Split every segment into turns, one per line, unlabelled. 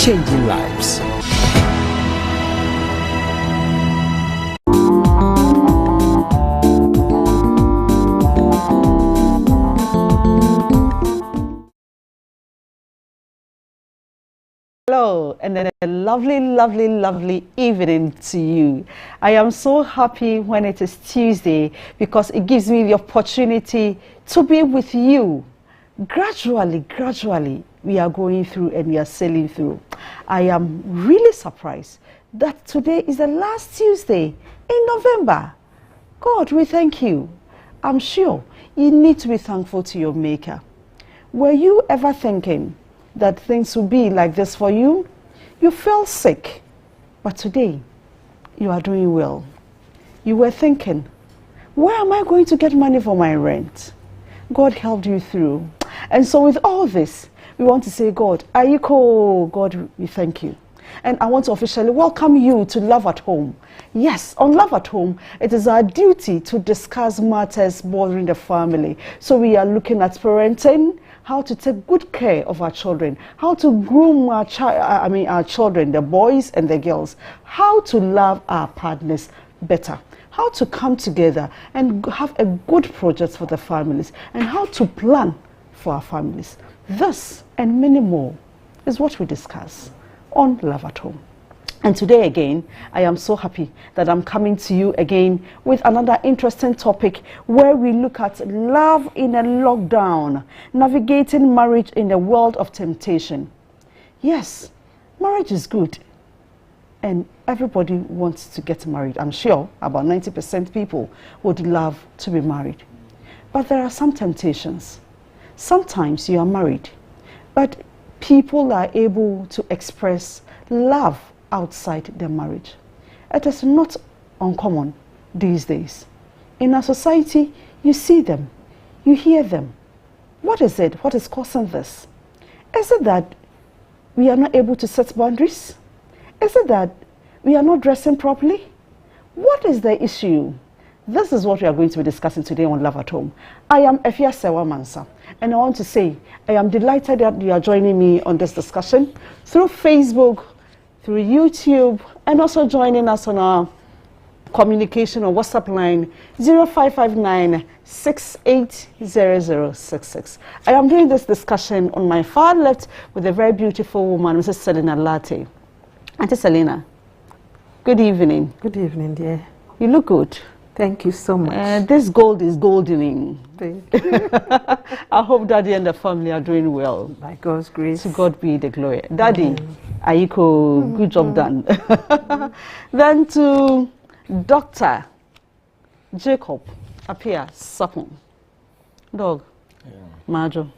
changing lives.
Hello, and then a lovely, lovely, lovely evening to you. I am so happy when it is Tuesday because it gives me the opportunity to be with you. Gradually, we are going through and we are sailing through. I am really surprised that today is the last Tuesday in November. God, we thank you. I'm sure you need to be thankful to your Maker. Were you ever thinking that things will be like this for you? You felt sick, but today you are doing well. You were thinking, where am I going to get money for my rent? God helped you through. And so with all this, we want to say, God, Ayiko, God, we thank you. And I want to officially welcome you to Love at Home. Yes, on Love at Home, it is our duty to discuss matters bothering the family. So we are looking at parenting, how to take good care of our children, how to groom our children, the boys and the girls, how to love our partners better, how to come together and have a good project for the families, and how to plan for our families. This and many more is what we discuss on Love at Home. And today again, I am so happy that I'm coming to you again with another interesting topic where we look at love in a lockdown, navigating marriage in a world of temptation. Yes, marriage is good and everybody wants to get married. I'm sure about 90% people would love to be married. But there are some temptations. Sometimes you are married, but people are able to express love outside their marriage. It is not uncommon these days. In our society, you see them, you hear them. What is it? What is causing this? Is it that we are not able to set boundaries? Is it that we are not dressing properly? What is the issue? This is what we are going to be discussing today on Love at Home. I am Efia Sewa Mansa, and I want to say I am delighted that you are joining me on this discussion through Facebook, through YouTube, and also joining us on our communication or WhatsApp line 0559 680066. I am doing this discussion on my far left with a very beautiful woman, Mrs. Selena Latte. Auntie Selena, good evening.
Good evening, dear.
You look good.
Thank you so much.
This gold is goldening.
Thank you.
I hope Daddy and the family are doing well.
By God's grace.
To God be the glory. Daddy, Ayiko, good job done. Then to Dr. Jacob Apia Sapon. Dog.
Yeah.
Majo.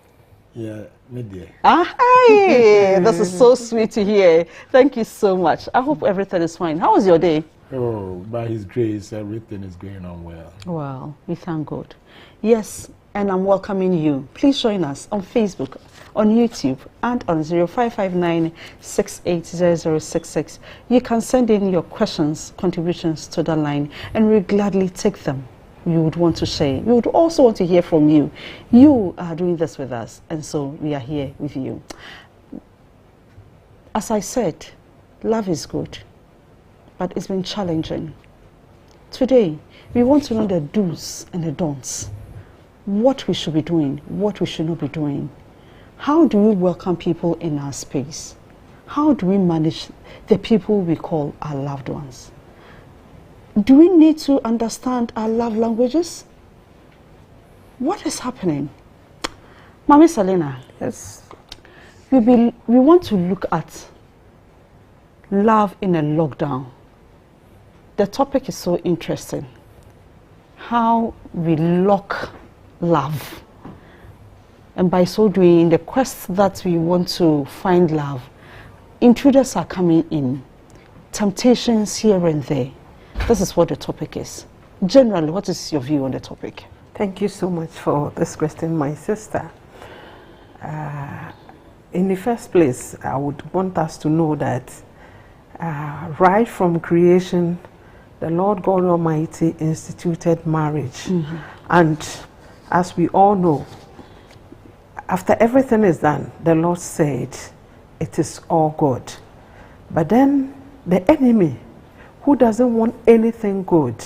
Yeah, media.
Hi! This is so sweet to hear. Thank you so much. I hope everything is fine. How was your day?
Oh, by His grace, everything is going on well.
Wow, we thank God. Yes, and I'm welcoming you. Please join us on Facebook, on YouTube, and on 0559 680066. You can send in your questions, contributions to the line, and we'll gladly take them. We would want to share. We would also want to hear from you. You are doing this with us, and so we are here with you. As I said, love is good, but it's been challenging. Today, we want to know the do's and the don'ts. What we should be doing, what we should not be doing. How do we welcome people in our space? How do we manage the people we call our loved ones? Do we need to understand our love languages? What is happening? Mami Selena,
Yes.
we want to look at love in a lockdown. The topic is so interesting. How we lock love. And by so doing, the quest that we want to find love, intruders are coming in, temptations here and there. This is what the topic is. Generally, what is your view on the topic?
Thank you so much for this question, my sister. In the first place, I would want us to know that right from creation, the Lord God Almighty instituted marriage. Mm-hmm. And as we all know, after everything is done, the Lord said, it is all good. But then the enemy, who doesn't want anything good,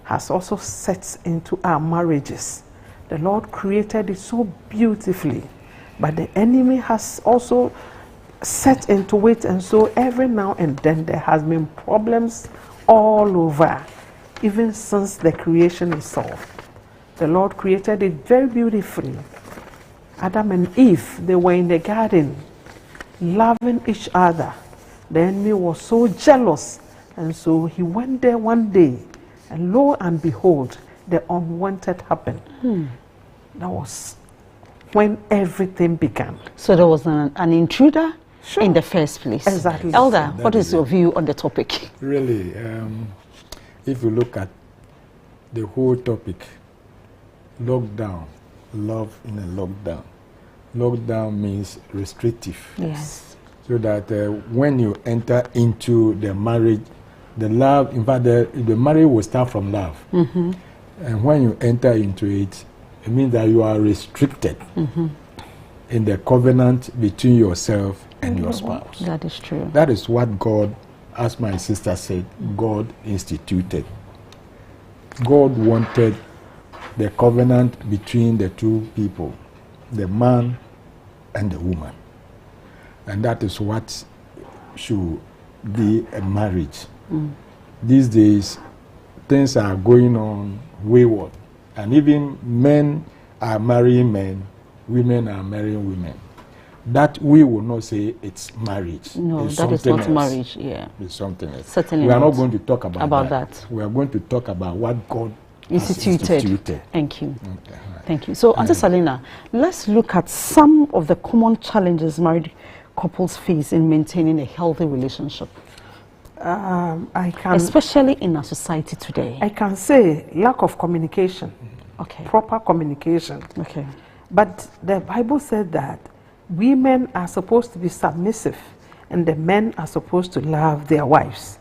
has also set into our marriages. The Lord created it so beautifully, but the enemy has also set into it, and so every now and then there has been problems all over, even since the creation itself. The Lord created it very beautifully. Adam and Eve, they were in the garden, loving each other. The enemy was so jealous, and so he went there one day, and lo and behold, the unwanted happened. That was when everything began.
So there was an intruder
Sure.
in the first place.
Exactly.
Elder,
That
what
is
is your view on the topic?
Really, if you look at the whole topic, lockdown, love in a lockdown. Lockdown means restrictive.
Yes.
So that when you enter into the marriage, the love, in fact, the marriage will start from love. And when you enter into it, it means that you are restricted in the covenant between yourself and your spouse.
That is true.
That is what God, as my sister said, God instituted. God wanted the covenant between the two people, the man and the woman. And that is what should be a marriage. These days, things are going on wayward. And even men are marrying men, women are marrying women. That we will not say it's marriage.
No,
it's
that is not
else.
marriage, yeah.
It's something else.
Certainly
we are not
not
going to talk about
that.
We are going to talk about what God has
Instituted. Thank you.
Okay.
Thank you. So, Auntie Salina, let's look at some of the common challenges married couples face in maintaining a healthy relationship, especially in our society today.
I can say lack of communication,
Okay.
proper communication.
Okay.
But the Bible said that women are supposed to be submissive and the men are supposed to love their wives.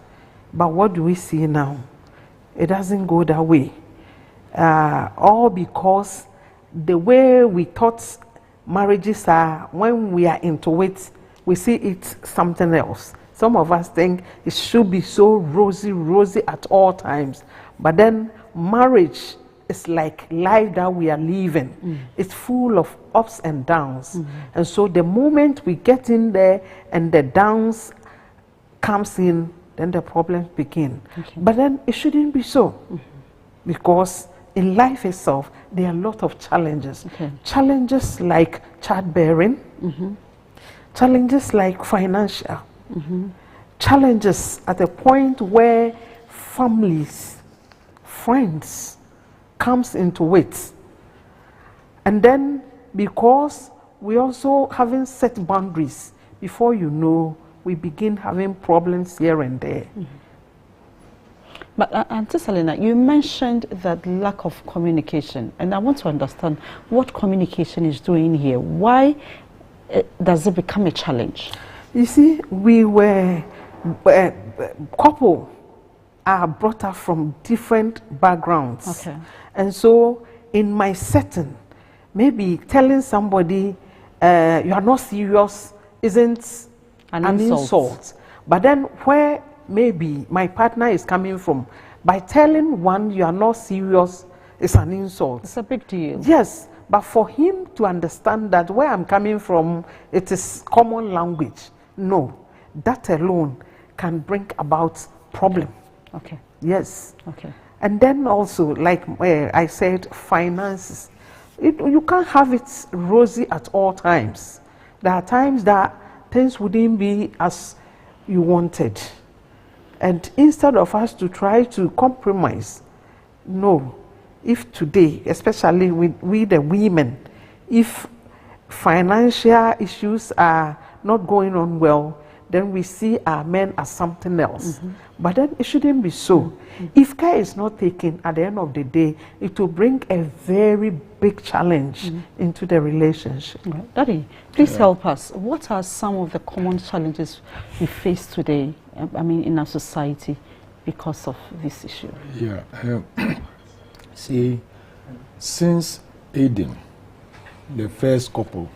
But what do we see now? It doesn't go that way. All because the way we thought marriages are, when we are into it, we see it something else. Some of us think it should be so rosy at all times. But then marriage is like life that we are living. It's full of ups and downs. And so the moment we get in there and the downs comes in, then the problems begin.
Okay.
But then it shouldn't be so. Because in life itself, there are a lot of challenges.
Okay.
Challenges like childbearing, challenges like financial, challenges at a point where families, friends comes into it. And then because we also haven't set boundaries, before you know, we begin having problems here and there.
But Auntie Salina, you mentioned that lack of communication, and I want to understand what communication is doing here. Why does it become a challenge?
You see, we were couple are brought up from different backgrounds.
Okay.
And so in my setting, maybe telling somebody you are not serious isn't an insult. But then where maybe my partner is coming from, by telling one you are not serious is an insult.
It's a big deal.
Yes, but for him to understand that where I'm coming from, it is common language. No, that alone can bring about problem.
Okay.
Yes.
Okay.
And then also, like I said, finances. You can't have it rosy at all times. There are times that things wouldn't be as you wanted. And instead of us to try to compromise, no. If today, especially with we the women, if financial issues are not going on well, then we see our men as something else. But then it shouldn't be so. If care is not taken, at the end of the day, it will bring a very big challenge into the relationship.
Right. Daddy, please help us. What are some of the common challenges we face today, I mean, in our society because of this issue?
Yeah. See, since Eden, the first couple,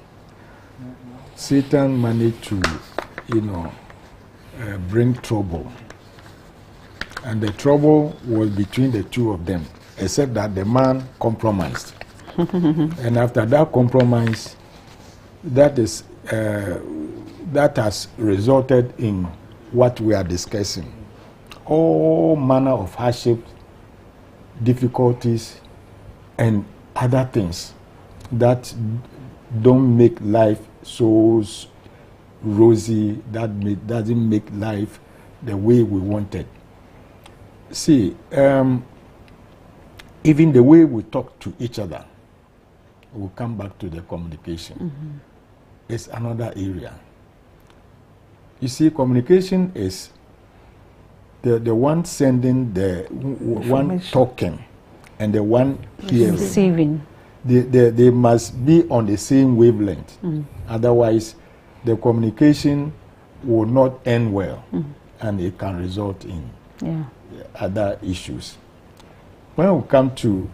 Satan managed to, bring trouble. And the trouble was between the two of them, except that the man compromised. And after that compromise, that has resulted in what we are discussing. All manner of hardship, difficulties, and other things that don't make life so rosy, doesn't make life the way we wanted. See, even the way we talk to each other, we'll come back to the communication. It's another area. You see, communication is the one sending, the one talking, and the one hearing.
Receiving.
They must be on the same wavelength. Otherwise, the communication will not end well, and it can result in other issues. When we come to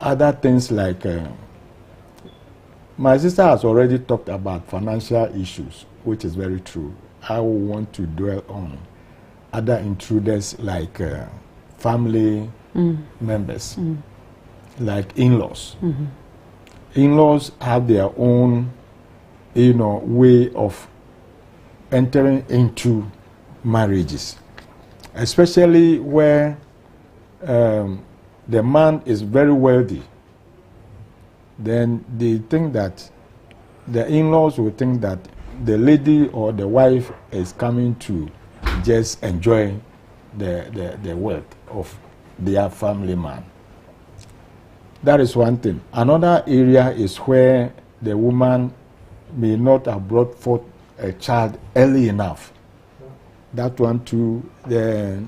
other things like, my sister has already talked about financial issues, which is very true. I will want to dwell on other intruders like family members, like in-laws. In-laws have their own, way of entering into marriages, especially where the man is very wealthy. Then they think that the in-laws will think that the lady or the wife is coming to just enjoy the wealth of their family man. That is one thing. Another area is where the woman may not have brought forth a child early enough. That one too, the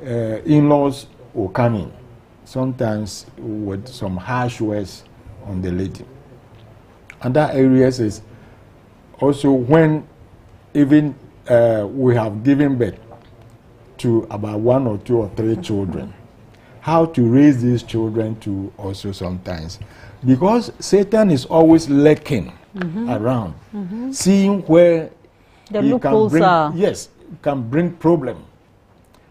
in-laws will come in, sometimes with some harsh words on the lady. Other areas is also when even we have given birth to about 1 or 2 or 3 children. How to raise these children to also sometimes. Because Satan is always lurking around, seeing where
The
he
loopholes are.
Yes, can bring problem.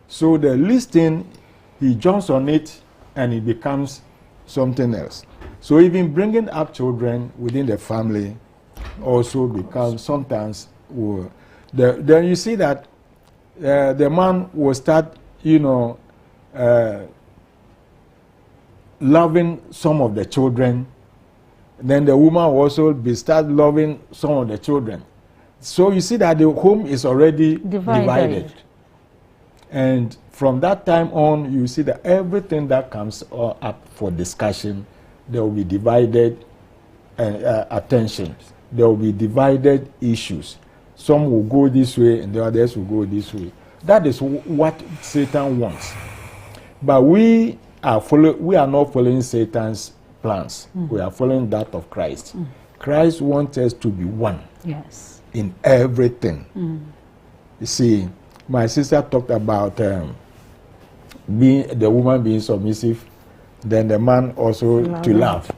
So the least thing, he jumps on it and it becomes something else. So even bringing up children within the family also becomes sometimes, then you see that the man will start, loving some of the children. Then the woman will also start loving some of the children. So you see that the home is already divided. And from that time on, you see that everything that comes up for discussion, there will be divided attention. There will be divided issues. Some will go this way and the others will go this way. That is what Satan wants. But we are not following Satan's plans. We are following that of Christ. Christ wants us to be one.
Yes.
In everything. You see, my sister talked about the woman being submissive, then the man also to love.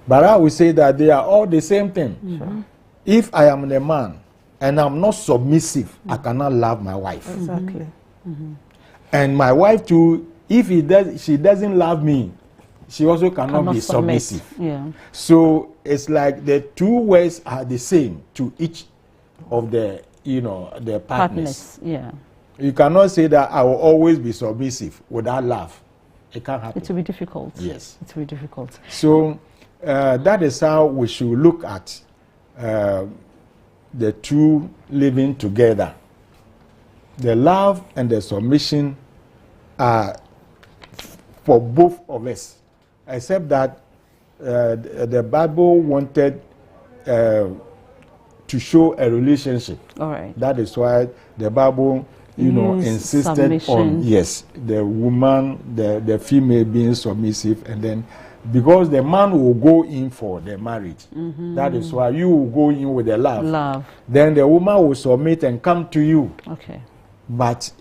But I would say that they are all the same thing. If I am the man and I'm not submissive, I cannot love my wife.
Exactly.
And my wife too, if she doesn't love me, she also cannot be submissive.
Yeah.
So it's like the two ways are the same to each of the the partners.
Yeah.
You cannot say that I will always be submissive without love. It can't happen.
It will be difficult.
Yes.
It will be difficult.
So that is how we should look at the two living together. The love and the submission are for both of us, except that the Bible wanted to show a relationship.
All right.
That is why the Bible, insisted
submission.
on, yes, the woman, the female being submissive, and then because the man will go in for the marriage. That is why you will go in with the love. Then the woman will submit and come to you.
Okay.
But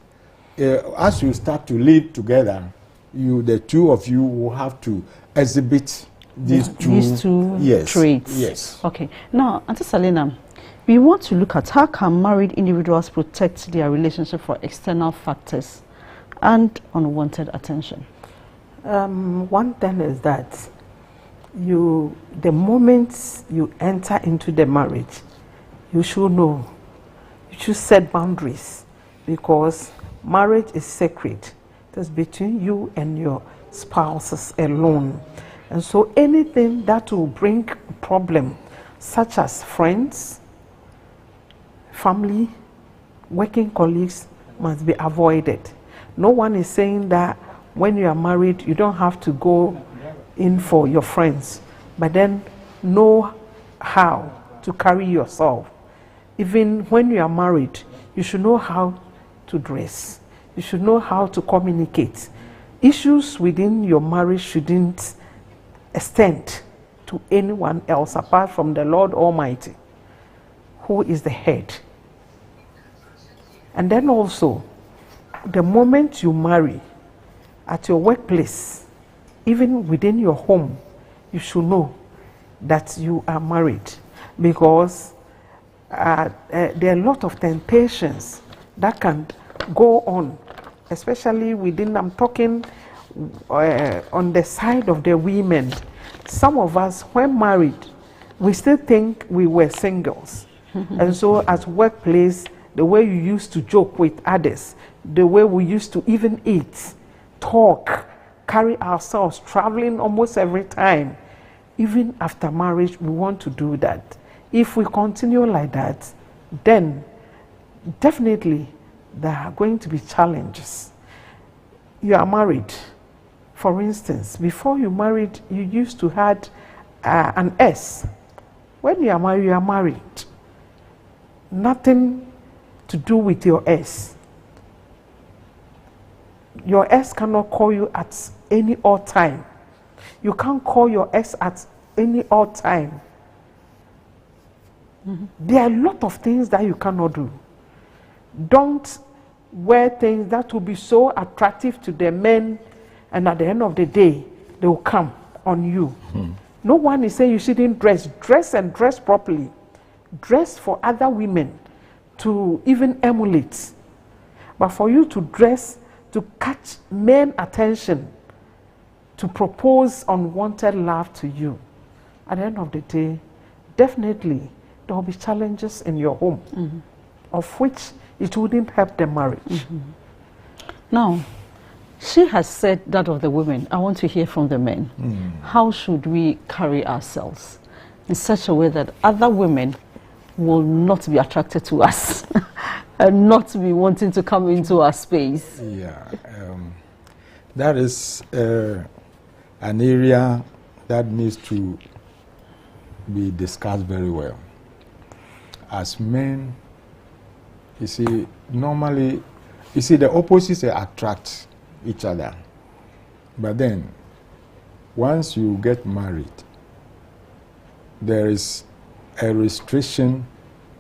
as you start to live together, the two of you will have to exhibit these two yes,
traits.
Yes.
Okay. Now, Auntie Selina, we want to look at how can married individuals protect their relationship for external factors and unwanted attention.
One thing is that the moment you enter into the marriage, you should know, you should set boundaries, because marriage is sacred. It's between you and your spouses alone. And so anything that will bring problem, such as friends, family, working colleagues, must be avoided. No one is saying that when you are married, you don't have to go in for your friends, but then know how to carry yourself. Even when you are married, you should know how to dress. You should know how to communicate. Issues within your marriage shouldn't extend to anyone else apart from the Lord Almighty, who is the head. And then also, the moment you marry, at your workplace, even within your home, you should know that you are married, because there are a lot of temptations that can go on, especially within, I'm talking on the side of the women. Some of us, when married, we still think we were singles. And so at workplace, the way you used to joke with others, the way we used to even eat, talk, carry ourselves, traveling almost every time. Even after marriage, we want to do that. If we continue like that, then definitely there are going to be challenges. You are married. For instance, before you married, you used to have an S. When you are married. Nothing to do with your S. Your ex cannot call you at any odd time. You can't call your ex at any odd time. There are a lot of things that you cannot do. Don't wear things that will be so attractive to the men, and at the end of the day, they will come on you. No one is saying you shouldn't dress. Dress and dress properly. Dress for other women to even emulate. But for you to dress to catch men attention, to propose unwanted love to you, at the end of the day, definitely there will be challenges in your home, of which it wouldn't help the marriage.
Now, she has said that of the women. I want to hear from the men. How should we carry ourselves in such a way that other women will not be attracted to us and not be wanting to come into our space?
Yeah, that is an area that needs to be discussed very well. As men, you see, normally, you see, the opposites attract each other. But then, once you get married, there is a restriction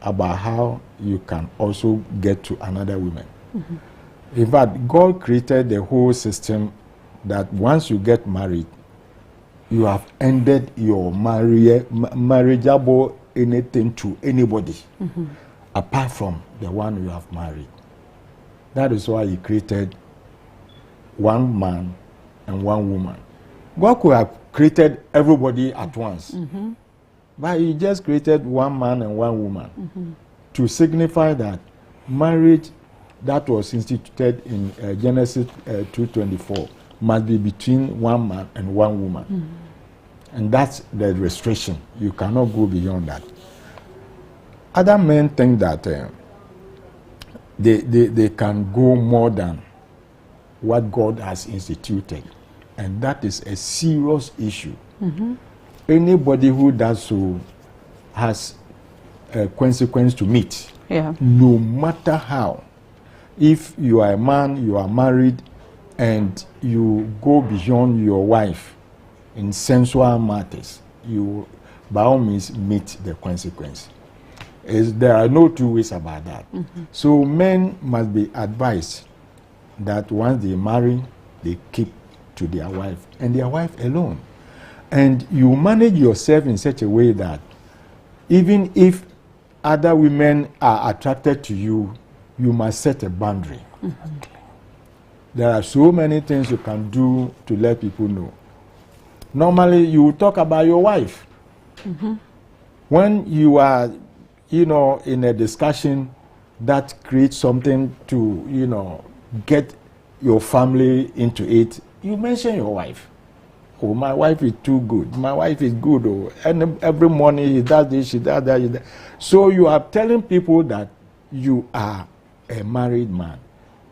about how you can also get to another woman. In fact, God created the whole system that once you get married, you have ended your marriageable anything to anybody apart from the one you have married. That is why He created one man and one woman. God could have created everybody at once, but He just created one man and one woman to signify that marriage that was instituted in Genesis 2:24 must be between one man and one woman. And that's the restriction. You cannot go beyond that. Other men think that they can go more than what God has instituted. And that is a serious issue. Anybody who does so has a consequence to meet. No matter how. If you are a man, you are married, and you go beyond your wife in sensual matters, you by all means meet the consequence. There are no two ways about that. So men must be advised that once they marry, they keep to their wife and their wife alone. And you manage yourself in such a way that even if other women are attracted to you, you must set a boundary. Mm-hmm. There are so many things you can do to let people know. Normally, you will talk about your wife. Mm-hmm. When you are, in a discussion that creates something to, get your family into it, you mention your wife. Oh, my wife is too good. My wife is good. Oh, and every morning he does this, she does that. So you are telling people that you are a married man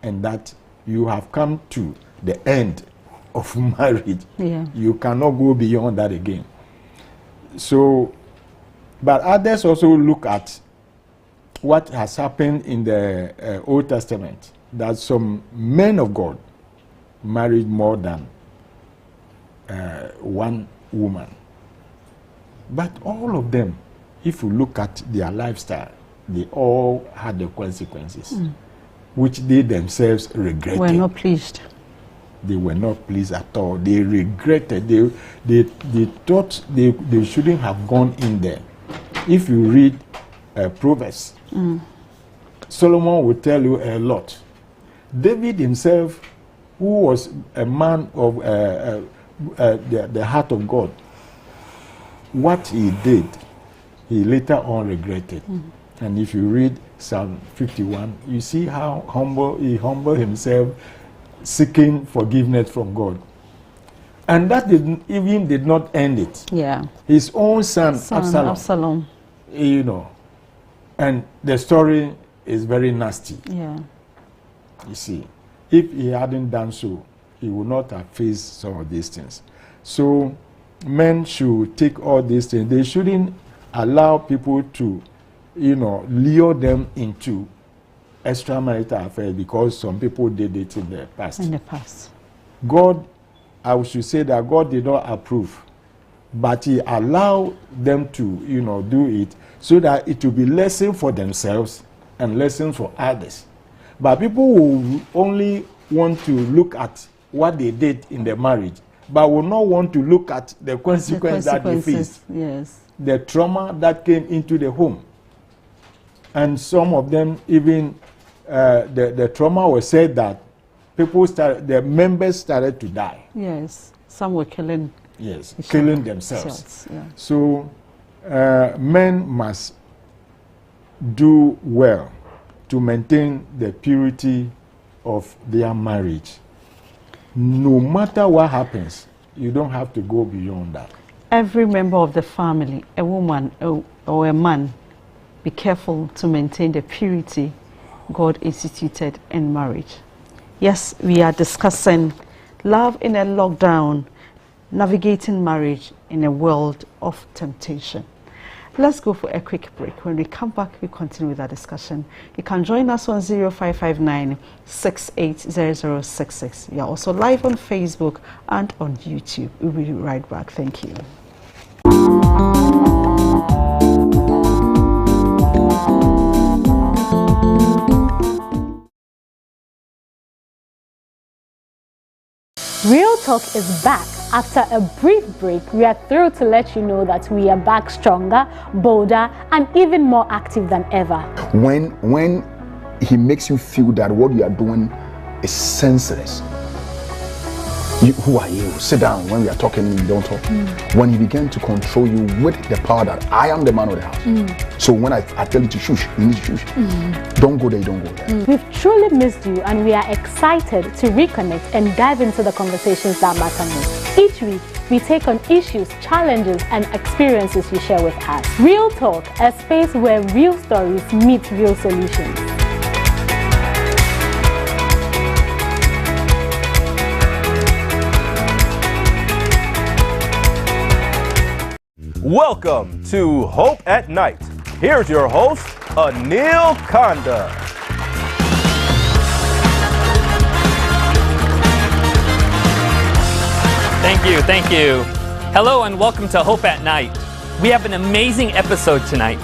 and that you have come to the end of marriage.
Yeah.
You cannot go beyond that again. So, but others also look at what has happened in the Old Testament, that some men of God married more than one woman. But all of them, if you look at their lifestyle, they all had the consequences, which they themselves regretted.
Were not pleased.
They were not pleased at all. They regretted. They thought they shouldn't have gone in there. If you read Proverbs, Solomon will tell you a lot. David himself, who was a man of the heart of God, what he did, he later on regretted. And if you read Psalm 51, you see how he humbled himself, seeking forgiveness from God. And that did not end it.
Yeah.
His own son Absalom. And the story is very nasty.
Yeah.
You see, if he hadn't done so, he would not have faced some of these things. So men should take all these things. They shouldn't allow people to, lure them into extramarital affairs because some people did it in the past.
In the past.
God, I should say that God did not approve, but he allowed them to, do it so that it will be lesson for themselves and lesson for others. But people will only want to look at what they did in the marriage, but will not want to look at the consequences that they faced.
Yes.
The trauma that came into the home. And some of them even, the trauma was said that the members started to die.
Yes. Some were killing.
Yes, killing themselves.
Yeah.
So men must do well to maintain the purity of their marriage. No matter what happens, you don't have to go beyond that.
Every member of the family, a woman or a man, be careful to maintain the purity God instituted in marriage. Yes, we are discussing love in a lockdown, navigating marriage in a world of temptation. Let's go for a quick break. When we come back, we continue with our discussion. You can join us on 0559 680066. We are also live on Facebook and on YouTube. We'll be right back. Thank you.
Real Talk is back. After a brief break, we are thrilled to let you know that we are back stronger, bolder, and even more active than ever.
When he makes you feel that what you are doing is senseless, who are you? Sit down. When we are talking, you don't talk. When he began to control you with the power that I am the man of the house. So when I tell you to shush, you need to shush. Don't go there, you don't go there.
We've truly missed you, and we are excited to reconnect and dive into the conversations that matter most. Each week, we take on issues, challenges, and experiences you share with us. Real Talk, a space where real stories meet real solutions.
Welcome to Hope at Night. Here's your host, Anil Kanda.
Thank you. Hello and welcome to Hope at Night. We have an amazing episode tonight.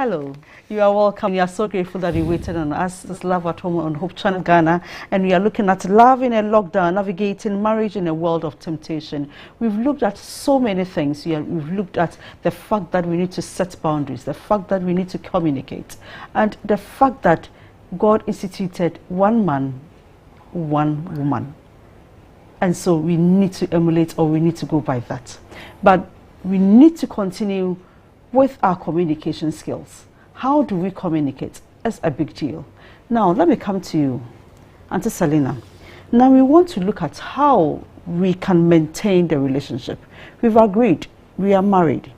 Hello. You are welcome. We are so grateful that you waited on us. This Love at Home on Hope Channel Ghana, and we are looking at love in a lockdown, navigating marriage in a world of temptation. We've looked at so many things. We've looked at the fact that we need to set boundaries, the fact that we need to communicate, and the fact that God instituted one man, one woman. And so we need to emulate, or we need to go by that. But we need to continue with our communication skills. How do we communicate? That's a big deal. Now, let me come to you, Auntie Selina. Now, we want to look at how we can maintain the relationship. We've agreed, we are married.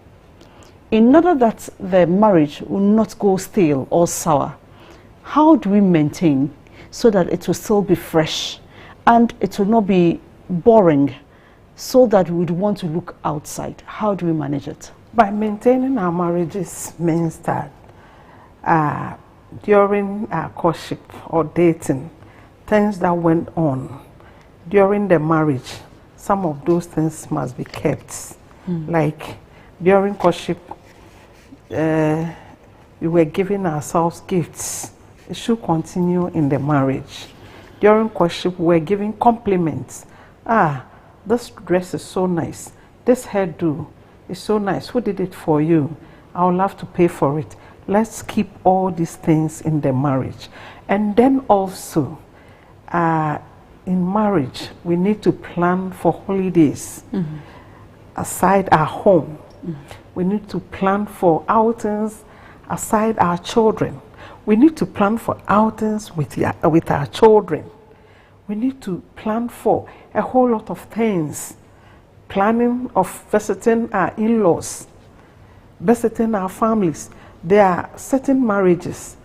In order that the marriage will not go stale or sour, how do we maintain so that it will still be fresh and it will not be boring, so that we would want to look outside? How do we manage it?
By maintaining our marriages means that during our courtship or dating, things that went on during the marriage, some of those things must be kept. Like during courtship, we were giving ourselves gifts. It should continue in the marriage. During courtship, we were giving compliments. This dress is so nice. This hairdo is so nice. Who did it for you? I will have to pay for it. Let's keep all these things in the marriage. And then also, in marriage, we need to plan for holidays aside our home. We need to plan for outings aside our children. We need to plan for outings with our children. We need to plan for a whole lot of things. Planning of visiting our in-laws, visiting our families. There are certain marriages,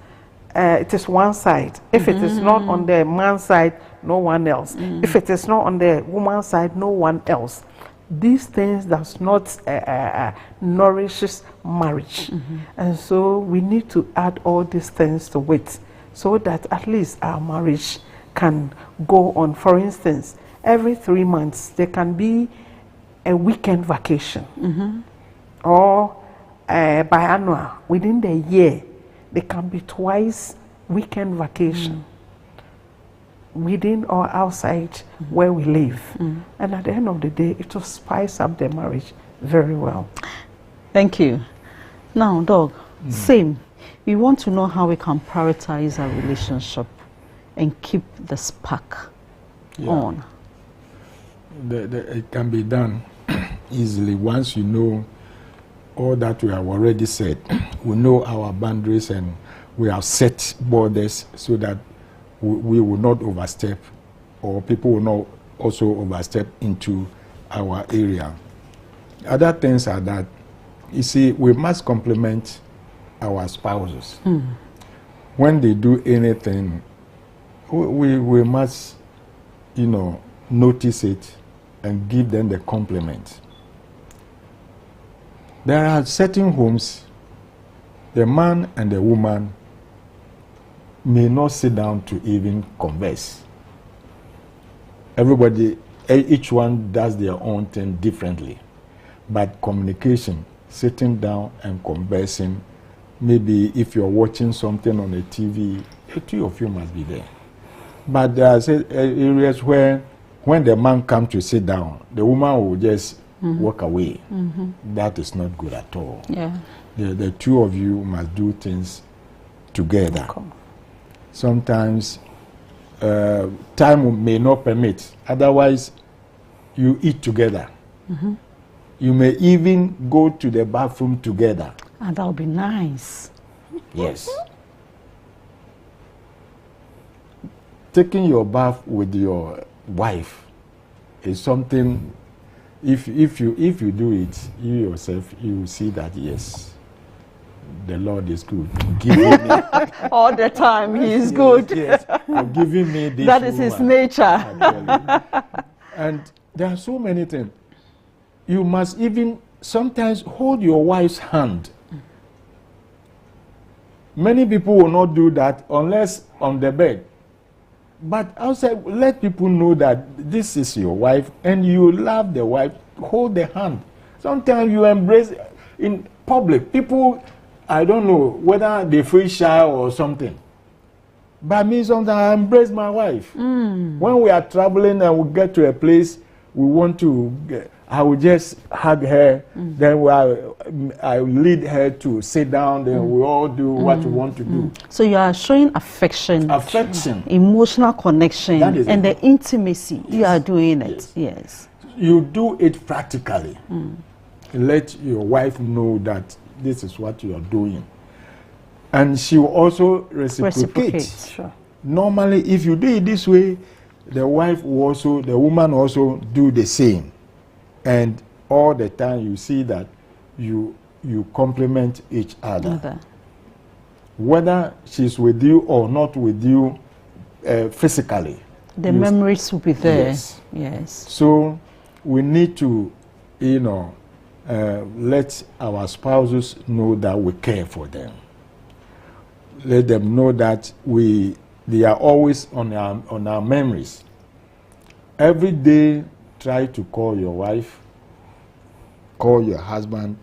it is one side. If it is not on the man's side, no one else. If it is not on the woman's side, no one else. These things does not nourishes marriage. And so we need to add all these things to it, so that at least our marriage can go on. For instance, every 3 months there can be a weekend vacation, or biannual. Within the year there can be twice weekend vacation, within or outside where we live. And at the end of the day, it will spice up the marriage very well.
Thank you. Now, Dog, same. We want to know how we can prioritize our relationship and keep the spark on.
It can be done easily once you know all that we have already said. We know our boundaries and we have set borders so that we will not overstep, or people will not also overstep into our area. Other things are that, you see, we must compliment our spouses. When they do anything, we must, notice it and give them the compliment. There are certain homes, the man and the woman may not sit down to even converse. Everybody, each one does their own thing differently. But communication, sitting down and conversing, maybe if you're watching something on the TV, the two of you must be there. But there are areas where when the man comes to sit down, the woman will just walk away. That is not good at all. The two of you must do things together. Sometimes time may not permit. Otherwise, you eat together. You may even go to the bathroom together.
And that'll be nice.
Yes. Taking your bath with your wife is something. If you do it, you yourself, you will see that yes, the Lord is good. Giving me
all the time, He is good.
Yes, for giving me this.
That is His nature.
And there are so many things. You must even sometimes hold your wife's hand. Many people will not do that unless on the bed. But outside, let people know that this is your wife and you love the wife. Hold the hand. Sometimes you embrace in public. People I don't know whether they feel shy or something. But me, sometimes I embrace my wife. When we are traveling and we get to a place we want to get, I will just hug her. Then I lead her to sit down. Then we all do what we want to do.
So you are showing affection, emotional connection, and the intimacy. You are doing it. Yes.
You do it practically. Let your wife know that this is what you are doing, and she will also reciprocate.
Sure.
Normally, if you do it this way, the woman also do the same. And all the time you see that you complement each other. Whether she's with you or not with you physically.
The memories will be there.
Yes. So we need to, let our spouses know that we care for them. Let them know that they are always on our memories. Every day, try to call your wife, call your husband.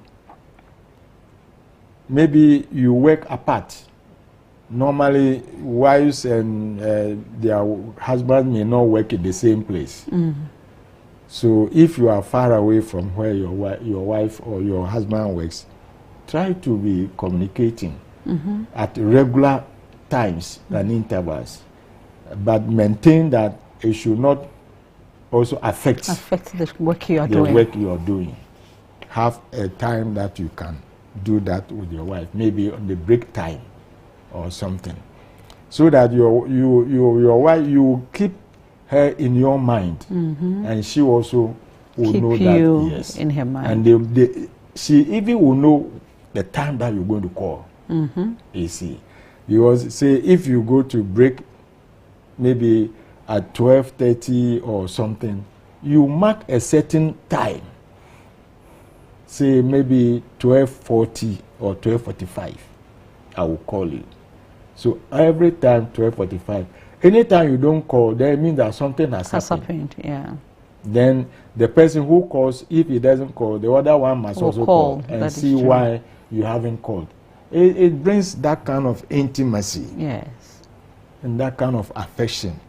Maybe you work apart. Normally, wives and their husband may not work in the same place. So if you are far away from where your wife or your husband works, try to be communicating at regular times and intervals. But maintain that it should not also affect
the work you are
doing. Have a time that you can do that with your wife, maybe on the break time or something, so that your wife, you keep her in your mind, and she also will
keep
know
you
that
in her mind,
and she even will know the time that you're going to call. You see, because say if you go to break, maybe at 12:30 or something, you mark a certain time. Say maybe 12:40 or 12:45, I will call you. So every time 12:45, anytime you don't call, that means that something has happened.
Yeah.
Then the person who calls, if he doesn't call, the other one must also call and see why you haven't called. It brings that kind of intimacy.
Yes.
And that kind of affection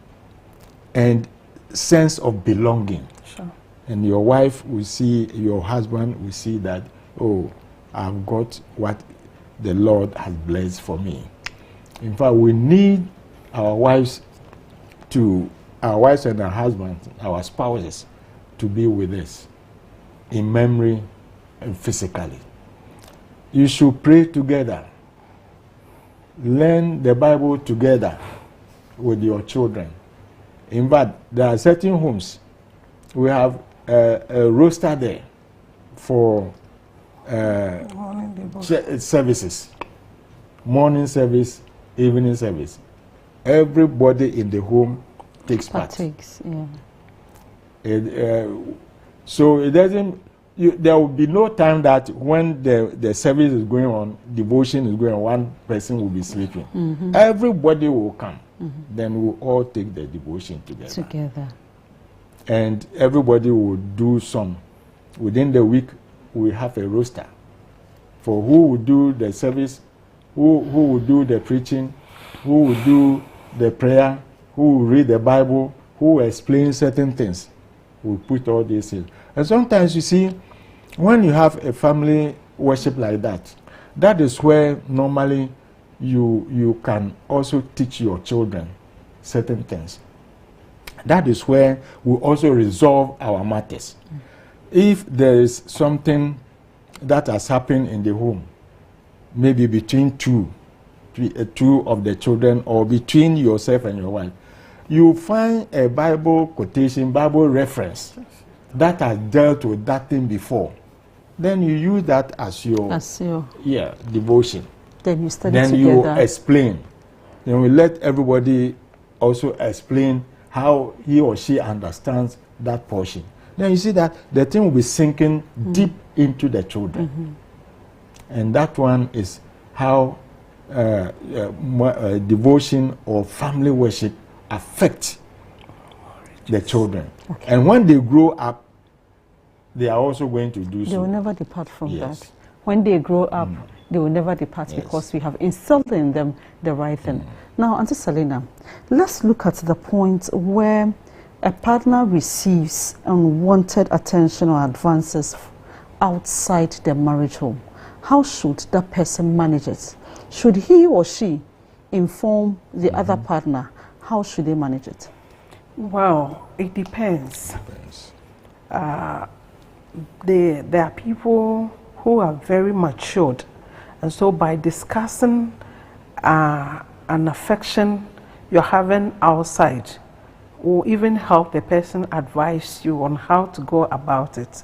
and sense of belonging.
Sure.
And your wife will see, your husband will see that, oh, I've got what the Lord has blessed for me. In fact, we need our wives and our husbands, our spouses, to be with us in memory and physically. You should pray together. Learn the Bible together with your children. In fact, there are certain homes, we have a roster there for services. Morning service, evening service. Everybody in the home takes part. So it doesn't, there will be no time that when the service is going on, devotion is going on, one person will be sleeping. Everybody will come. Then we'll all take the devotion together. And everybody will do some. Within the week, we have a roster for who will do the service, who will do the preaching, who will do the prayer, who will read the Bible, who will explain certain things. We put all these in. And sometimes you see, when you have a family worship like that, that is where normally you can also teach your children certain things. That is where we also resolve our matters. If there is something that has happened in the home, maybe between two of the children or between yourself and your wife, you find a Bible quotation, Bible reference that has dealt with that thing before. Then you use that as your devotion.
Then you study
together. Then you explain. Then we let everybody also explain how he or she understands that portion. Then you see that the thing will be sinking deep into the children. And that one is how devotion or family worship affect the children. And when they grow up, they are also going to do so.
They will never depart from that. When they grow up, they will never depart
Yes.
because we have instilled in them the right thing. Now, Auntie Selina, let's look at the point where a partner receives unwanted attention or advances outside the marriage home. How should that person manage it? Should he or she inform the other partner? How should they manage it?
Well, it depends.
Depends.
There are people who are very matured, and so by discussing an affection you're having outside will even help the person advise you on how to go about it.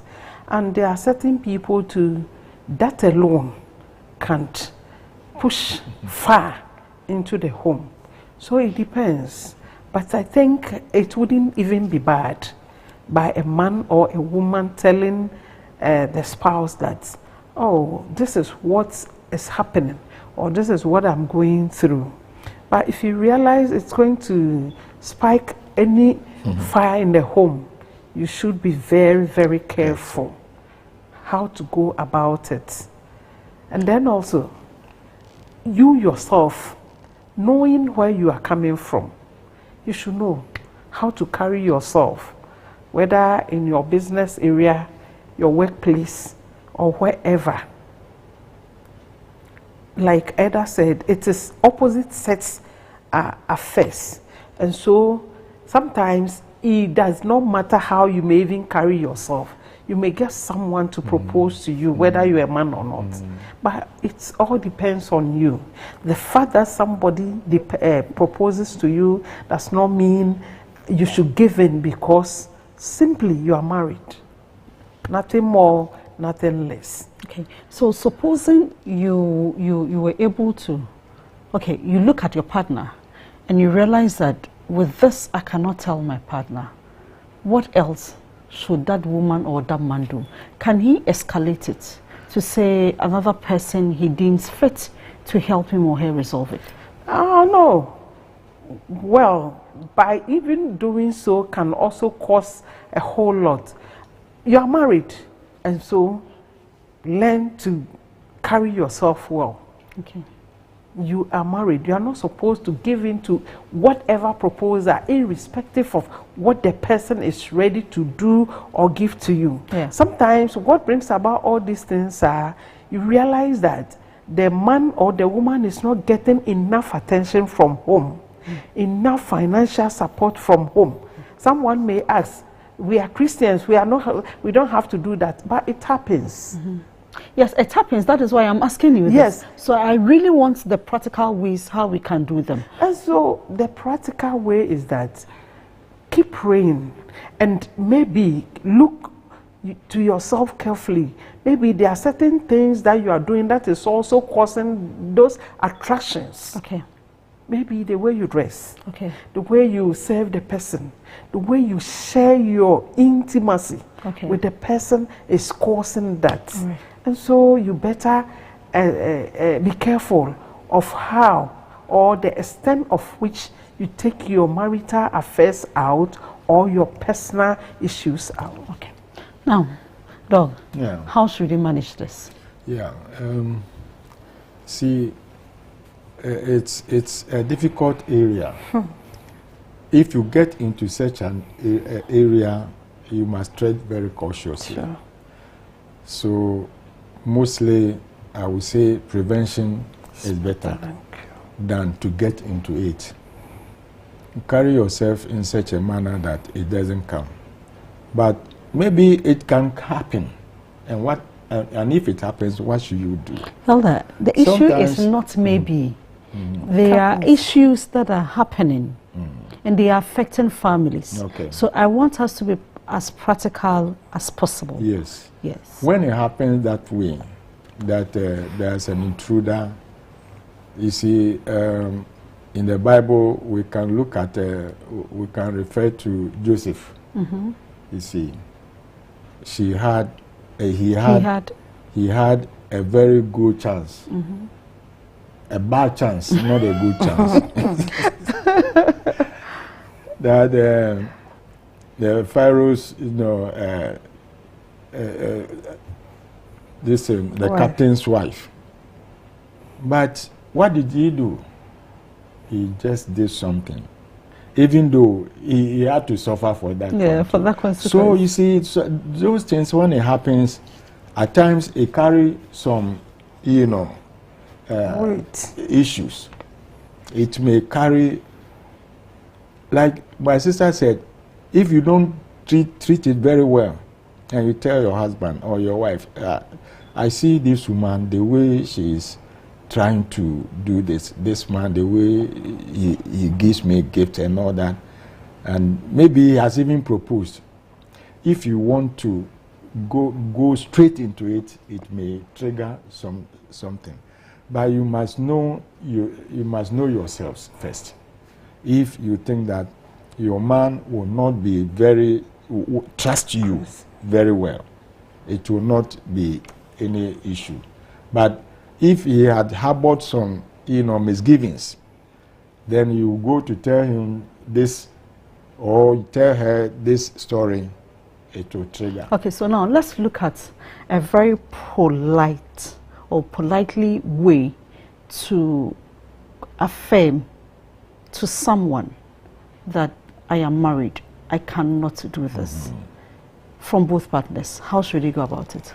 And there are certain people that alone can't push far into the home. So it depends. But I think it wouldn't even be bad by a man or a woman telling the spouse that, oh, this is what is happening, or this is what I'm going through. But if you realize it's going to spike any fire in the home, you should be very, very careful how to go about it. And then also, you yourself, knowing where you are coming from, you should know how to carry yourself, whether in your business area, your workplace, or wherever. Like Eda said, it is opposite sex affairs. And so sometimes it does not matter how you may even carry yourself. You may get someone to propose to you, whether you're a man or not. But it all depends on you. The fact that somebody proposes to you does not mean you should give in, because simply you are married. Nothing more, nothing less.
Okay, so supposing you were able to, okay, you look at your partner and you realize that with this I cannot tell my partner. What else should that woman or that man do? Can he escalate it to say another person he deems fit to help him or her resolve it?
No. Well, by even doing so can also cause a whole lot. You are married, and so learn to carry yourself well.
Okay.
You are married. You are not supposed to give in to whatever proposal, irrespective of what the person is ready to do or give to you.
Yeah.
Sometimes what brings about all these things are, you realize that the man or the woman is not getting enough attention from home, enough financial support from home. Someone may ask, we are Christians, we don't have to do that, but it happens.
Yes, it happens. That is why I'm asking you
Yes.
this. So I really want the practical ways how we can do them.
And so the practical way is that keep praying and maybe look to yourself carefully. Maybe there are certain things that you are doing that is also causing those attractions.
Okay.
Maybe the way you dress,
Okay.
the way you serve the person, the way you share your intimacy
Okay.
with the person is causing that.
All right.
And so you better be careful of how or the extent of which you take your marital affairs out or your personal issues out.
Okay. Now, Dog,
Yeah.
how should we manage this?
Yeah. See, it's a difficult area. If you get into such an area, you must tread very cautiously.
Sure.
So, mostly, I would say prevention is better than to get into it. Carry yourself in such a manner that it doesn't come. But maybe it can happen. And if it happens, what should you do?
Elder, the issue is
Sometimes-
not maybe. There are issues that are happening and they are affecting families.
Okay.
So I want us to be as practical as possible.
Yes.
Yes.
When it happens that way, that there's an intruder, you see, in the Bible, we can look at, we can refer to Joseph. You see, he had a very good chance. A bad chance, not a good chance. That the Pharaoh's, the
Right.
captain's wife, But what did he do? He just did something. Even though he had to suffer for that.
Yeah, for that consequence.
So you see, those things, when it happens, at times it carry some, issues. It may carry, like my sister said, if you don't treat it very well, and you tell your husband or your wife, I see this woman, the way she is trying to do this man, the way he gives me a gift and all that, and maybe he has even proposed. If you want to go straight into it, it may trigger something. But you must know you must know yourselves first. If you think that your man will not be trust you very well, it will not be any issue. But if he had harbored some, misgivings, then you go to tell him this or tell her this story, it will trigger.
Okay, so now let's look at a very polite or politely way to affirm to someone that I am married, I cannot do this. From both partners, how should you go about it?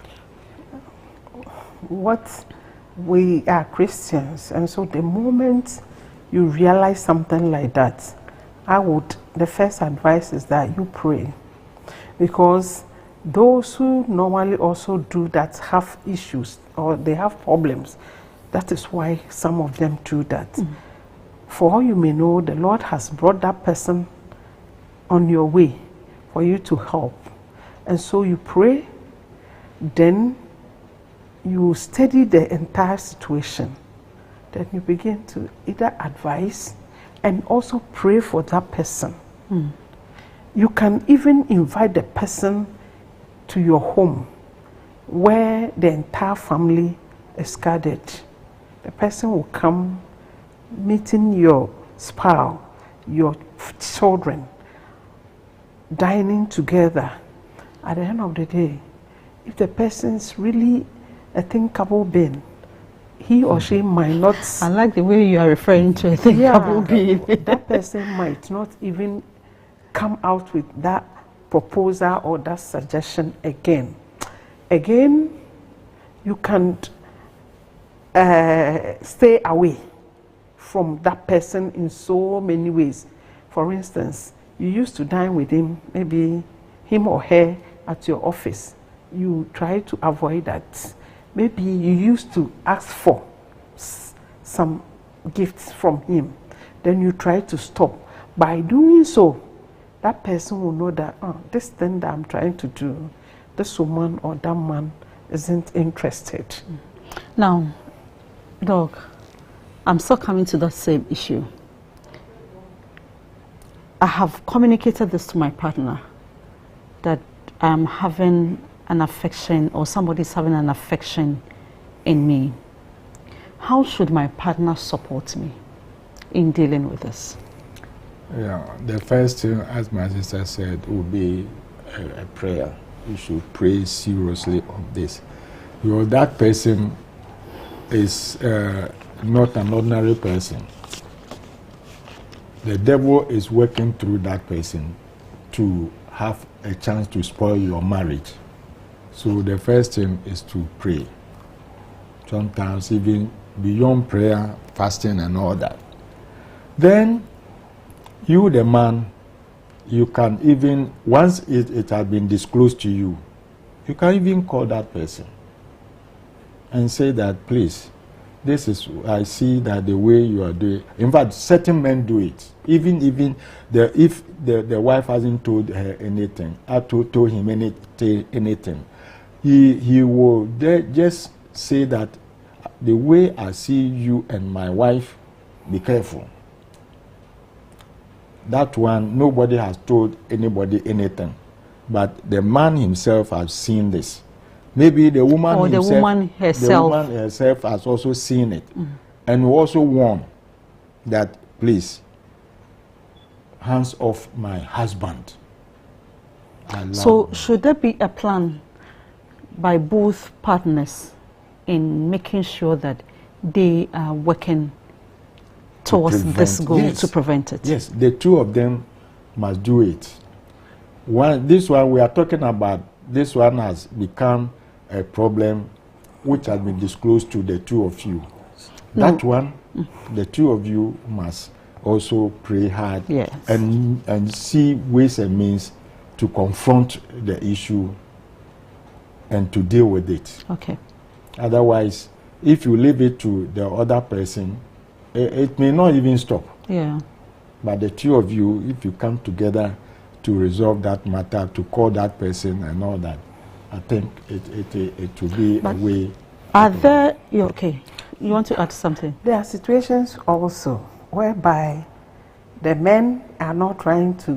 We are Christians, and so the moment you realize something like that, the first advice is that you pray. Because those who normally also do that have issues or they have problems. That is why some of them do that. For all you may know, the Lord has brought that person on your way for you to help. And so you pray, then you study the entire situation. Then you begin to either advise and also pray for that person. You can even invite the person to your home where the entire family is gathered. The person will come, meeting your spouse, your children, dining together. At the end of the day, if the person is really a thinkable being, he or she might not...
I like the way you are referring to a thinkable being.
That person might not even come out with that proposal or that suggestion again. Again, you can't stay away from that person in so many ways. For instance, you used to dine with him, maybe him or her at your office. You try to avoid that. Maybe you used to ask for some gifts from him. Then you try to stop. By doing so, that person will know that this thing that I'm trying to do, this woman or that man isn't interested.
Now, Doc, I'm still coming to that same issue. I have communicated this to my partner that I'm having an affection or somebody's having an affection in me. How should my partner support me in dealing with this?
Yeah, the first thing, as my sister said, would be a prayer. You should pray seriously on this. Because that person is not an ordinary person. The devil is working through that person to have a chance to spoil your marriage. So the first thing is to pray. Sometimes even beyond prayer, fasting and all that. Then you, the man, you can even, once it has been disclosed to you, you can even call that person and say that, please, this is, I see that the way you are doing. In fact, certain men do it. Even if the wife hasn't told her anything, told him anything, he will just say that the way I see you and my wife, be careful. That one, nobody has told anybody anything, but the man himself has seen this. Maybe the woman
or
himself,
the woman
herself has also seen it, and will also warn that, please, hands off my husband.
So should there be a plan by both partners in making sure that they are working towards this goal,
yes,
to prevent it?
Yes, the two of them must do it. This one we are talking about, this one has become a problem which has been disclosed to the two of you. That one, the two of you must also pray hard,
yes,
and see ways and means to confront the issue and to deal with it.
Okay.
Otherwise, if you leave it to the other person, it may not even stop.
Yeah.
But the two of you, if you come together to resolve that matter, to call that person and all that, I think it will be a way.
Are there, okay, you want to add something?
There are situations also whereby the men are not trying to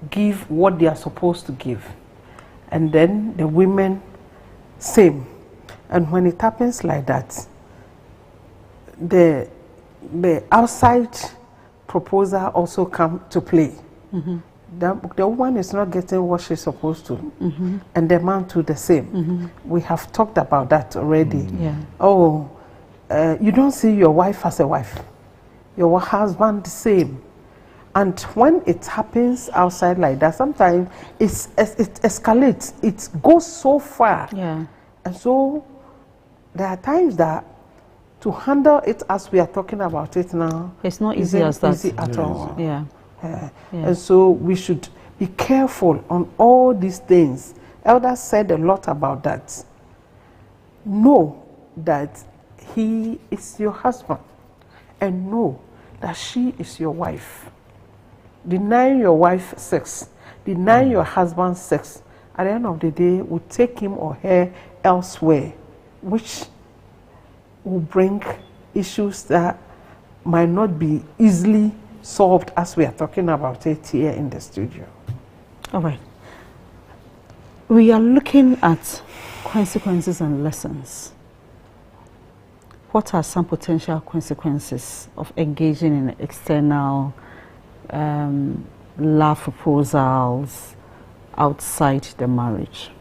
give what they are supposed to give. And then the women, same. And when it happens like that, the outside proposal also come to play.
Mm-hmm.
The woman is not getting what she's supposed to, mm-hmm, and the man too the same. Mm-hmm. We have talked about that already.
Mm-hmm. Yeah.
Oh, you don't see your wife as a wife, your husband the same. And when it happens outside like that, sometimes it escalates. It goes so far.
Yeah.
And so there are times that to handle it as we are talking about it now,
it's not easy as that.
Easy at all.
Yeah.
Yeah. And so we should be careful on all these things. Elders said a lot about that. Know that he is your husband, and know that she is your wife. Denying your wife sex, denying your husband sex, at the end of the day will take him or her elsewhere, which will bring issues that might not be easily solved as we are talking about it here in the studio.
All right. We are looking at consequences and lessons. What are some potential consequences of engaging in external love proposals outside the marriage?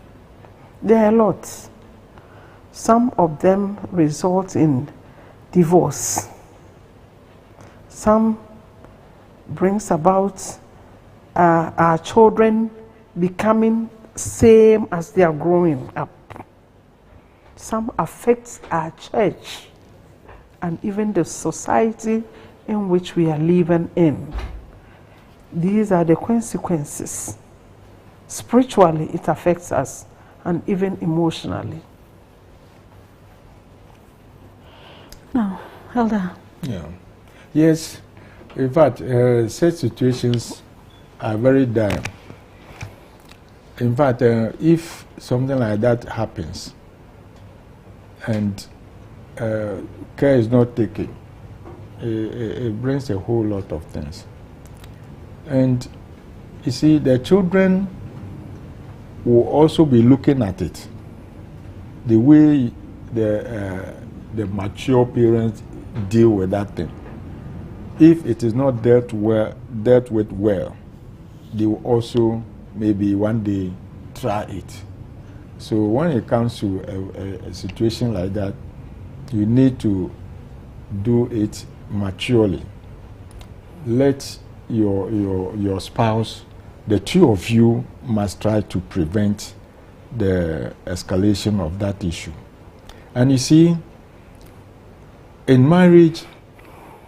There are a lot. Some of them result in divorce. Some brings about our children becoming same as they are growing up. Some affects our church and even the society in which we are living in. These are the consequences. Spiritually, it affects us, and even emotionally.
No, Elder.
Yeah. Yes. In fact, such situations are very dire. In fact, if something like that happens and care is not taken, it brings a whole lot of things. And you see, the children will also be looking at it. The way the mature parents deal with that thing. If it is not dealt with well, they will also maybe one day try it. So when it comes to a situation like that, you need to do it maturely. Let your spouse, the two of you must try to prevent the escalation of that issue. And you see, in marriage,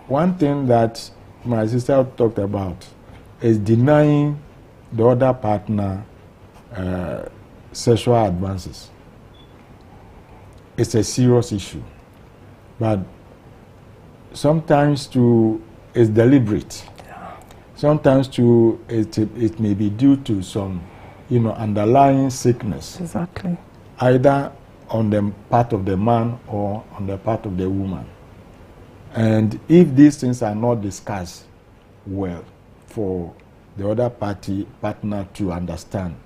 one thing that my sister talked about is denying the other partner sexual advances. It's a serious issue, but sometimes it's deliberate. Sometimes it may be due to some, underlying sickness.
Exactly.
Either on the part of the man or on the part of the woman. And if these things are not discussed well for the other partner to understand,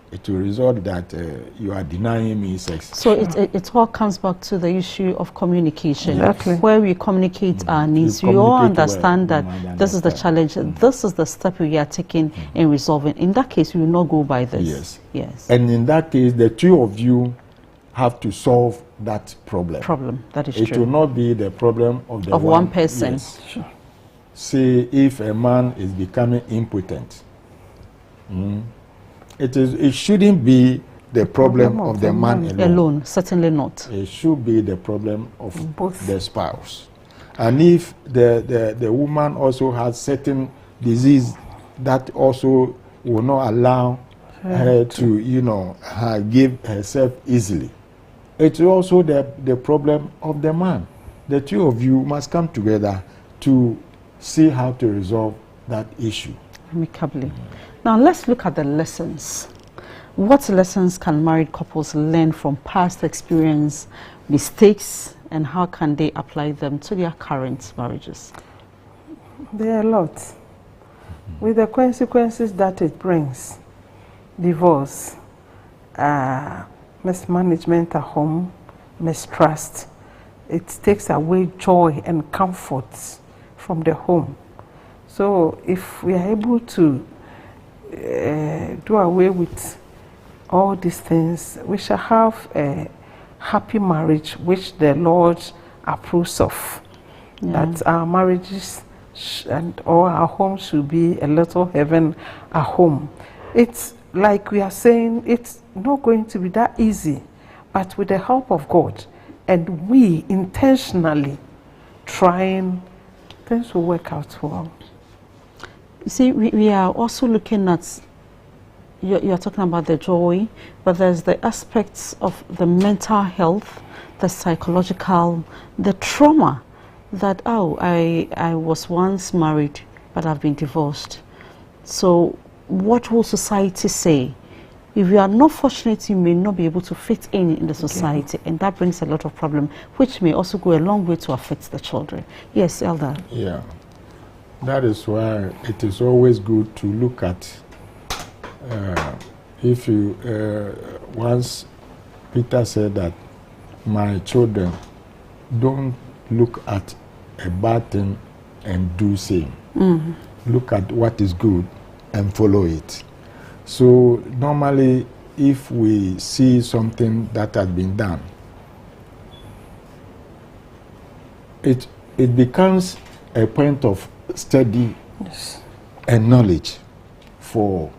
it will result that you are denying me sex.
So it all comes back to the issue of communication.
Exactly.
Where we communicate our needs. We all understand that this is the challenge, this is the step we are taking in resolving. In that case, we will not go by this.
Yes.
Yes.
And in that case, the two of you have to solve that problem.
That is
It
true.
will not be the problem of the
one person.
Yes. Say if a man is becoming impotent, it shouldn't be the problem of the man alone.
Certainly not.
It should be the problem of
both
the spouse. And if the woman also has certain disease that also will not allow her to, give herself easily, it's also the problem of the man. The two of you must come together to see how to resolve that issue
amicably. Now let's look at the lessons. What lessons can married couples learn from past experience, mistakes, and how can they apply them to their current marriages?
There are a lot. With the consequences that it brings, divorce, mismanagement at home, mistrust, it takes away joy and comfort from the home. So if we are able to do away with all these things, we shall have a happy marriage which the Lord approves of. That our marriages and all our homes should be a little heaven at home. It's like we are saying, it's not going to be that easy, but with the help of God and we intentionally trying, things will work out well.
You see, we are also looking at, you're talking about the joy, but there's the aspects of the mental health, the psychological, the trauma that, I was once married, but I've been divorced. So what will society say? If you are not fortunate, you may not be able to fit in the society, and that brings a lot of problem, which may also go a long way to affect the children. Yes, Elder.
Yeah, that is why it is always good to look at, if you, once Peter said that, my children, don't look at a bad thing and do same. Look at what is good and follow it. So normally, if we see something that has been done, it becomes a point of study and knowledge for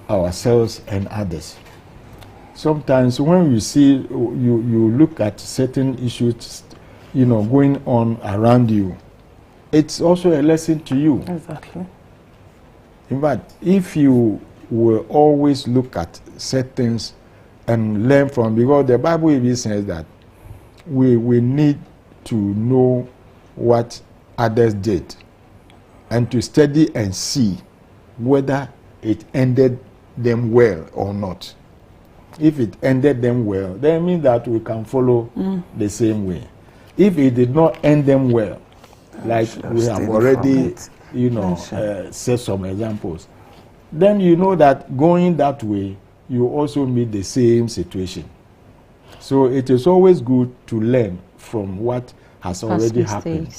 ourselves and others. Sometimes when we see, you look at certain issues, going on around you, it's also a lesson to you.
Exactly.
In fact, if you will always look at certain things and learn from, because the Bible even says that we need to know what others did and to study and see whether it ended them well or not. If it ended them well, then it means that we can follow the same way. If it did not end them well, like we have already said some examples, then you know that going that way, you also meet the same situation. So it is always good to learn from what has already happened,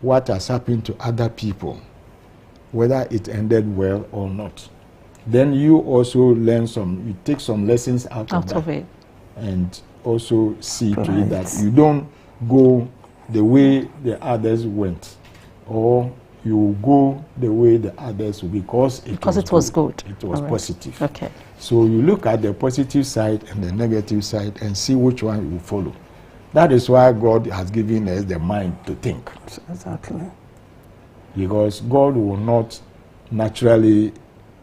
what has happened to other people, whether it ended well or not. Then you also learn you take some lessons out of it, and also see to it that you don't go the way the others went, or you go the way the others, because it was good. It was positive.
Okay.
So you look at the positive side and the negative side and see which one you follow. That is why God has given us the mind to think.
Exactly.
Because God will not naturally,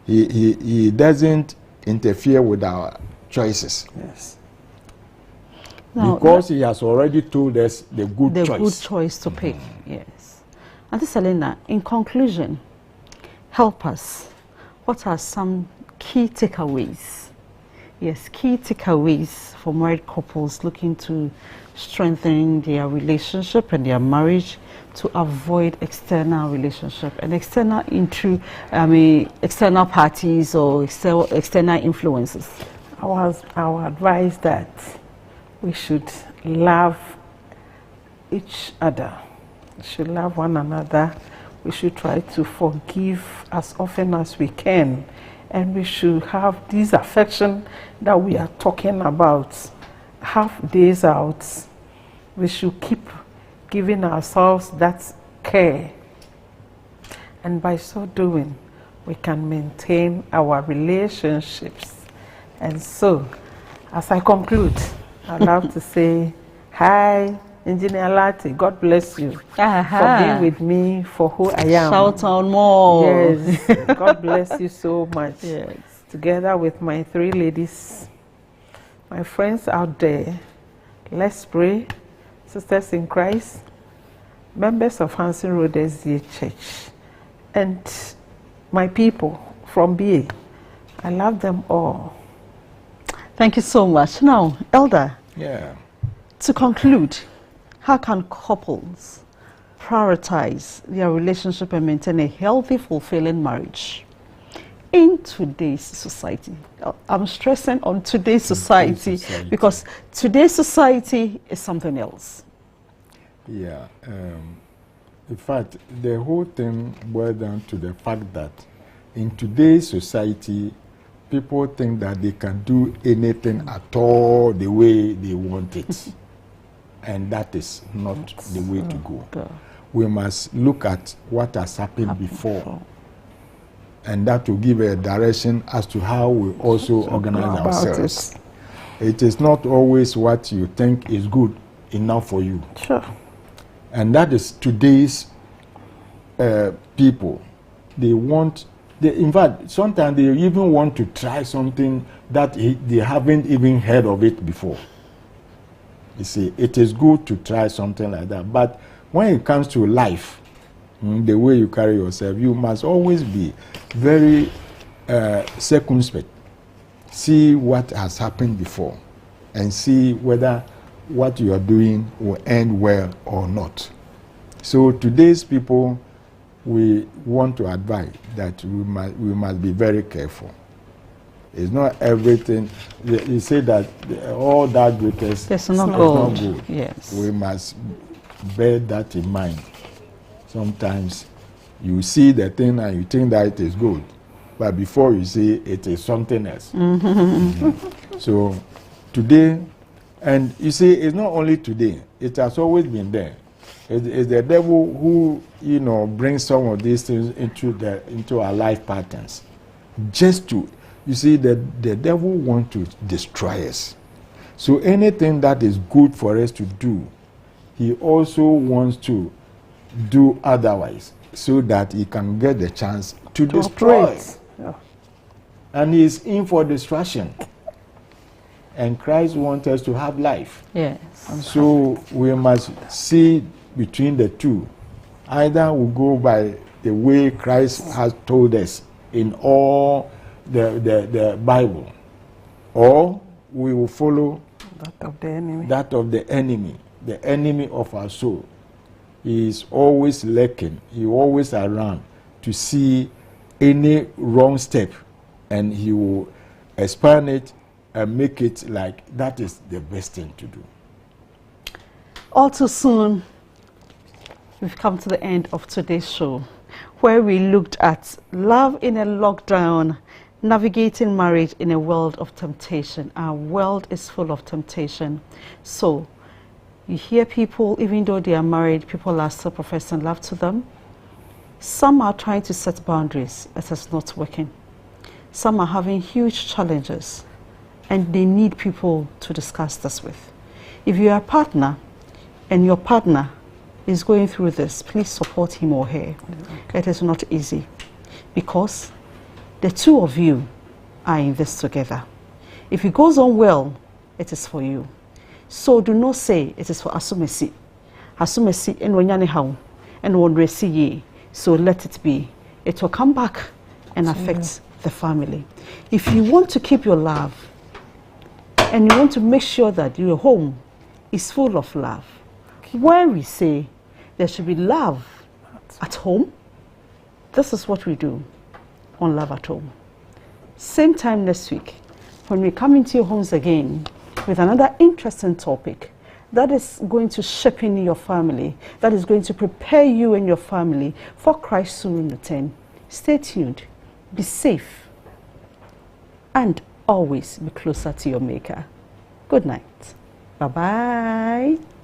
he doesn't interfere with our choices.
Yes.
Now,
because he has already told us the good choice.
The good choice to pick, yes. Auntie Selina, in conclusion, help us. What are some key takeaways? Yes, key takeaways for married couples looking to strengthen their relationship and their marriage to avoid external relationship and external parties or external influences.
Our advice that we should love each other. We should love one another. We should try to forgive as often as we can. And we should have this affection that we are talking about. half days out, we should keep giving ourselves that care. And by so doing, we can maintain our relationships. And so, as I conclude, I'd love to say, hi, Engineer Lati, God bless you for being with me for who I am.
Shout out more.
Yes, God bless you so much.
Yes.
Together with my 3 ladies, my friends out there, let's pray. Sisters in Christ, members of Hanson Road SDA Church, and my people from BA, I love them all.
Thank you so much. Now, Elder,
Yeah.
to conclude, how can couples prioritize their relationship and maintain a healthy, fulfilling marriage in today's society? I'm stressing on today's society because today's society is something else.
Yeah. In fact, the whole thing boils down to the fact that in today's society, people think that they can do anything at all the way they want it. And that is not the way to go. We must look at what has happened before. And that will give a direction as to how we also organize ourselves. It is not always what you think is good enough for you.
Sure.
And that is today's people. They want, in fact, sometimes they even want to try something that they haven't even heard of it before. You see, it is good to try something like that. But when it comes to life, the way you carry yourself, you must always be very circumspect. See what has happened before and see whether what you are doing will end well or not. So today's people, we want to advise that we must be very careful. It's not everything. You say that all that greatest
It's not good. Yes.
We must bear that in mind. Sometimes you see the thing and you think that it is good, but before you see it is something else. So today, and you see, it's not only today. It has always been there. It's the devil who, brings some of these things into our life patterns, just to. You see, the devil wants to destroy us. So anything that is good for us to do, he also wants to do otherwise so that he can get the chance to destroy.
Yeah.
And he is in for destruction. And Christ wants us to have life.
Yes.
So we must see between the two. Either we go by the way Christ has told us in all the Bible, or we will follow
That of the enemy.
That of the enemy of our soul. He is always lurking, he is always around to see any wrong step, and he will expand it and make it like that is the best thing to do.
All too soon, we've come to the end of today's show, where we looked at love in a lockdown, navigating marriage in a world of temptation. Our world is full of temptation. So you hear people, even though they are married, people are still professing love to them. Some are trying to set boundaries. It is not working. Some are having huge challenges, and they need people to discuss this with. If you are a partner and your partner is going through this, please support him or her. Okay. It is not easy, because the two of you are in this together. If it goes on well, it is for you. So do not say it is for Asumesi. Asumesi and Wanyane how and Wonresi ye. So let it be. It will come back and affect the family. If you want to keep your love and you want to make sure that your home is full of love, where we say there should be love at home, this is what we do on Love at Home. Same time next week, when we come into your homes again with another interesting topic that is going to shape in your family, that is going to prepare you and your family for Christ's soon return. Stay tuned, be safe, and always be closer to your Maker. Good night. Bye-bye.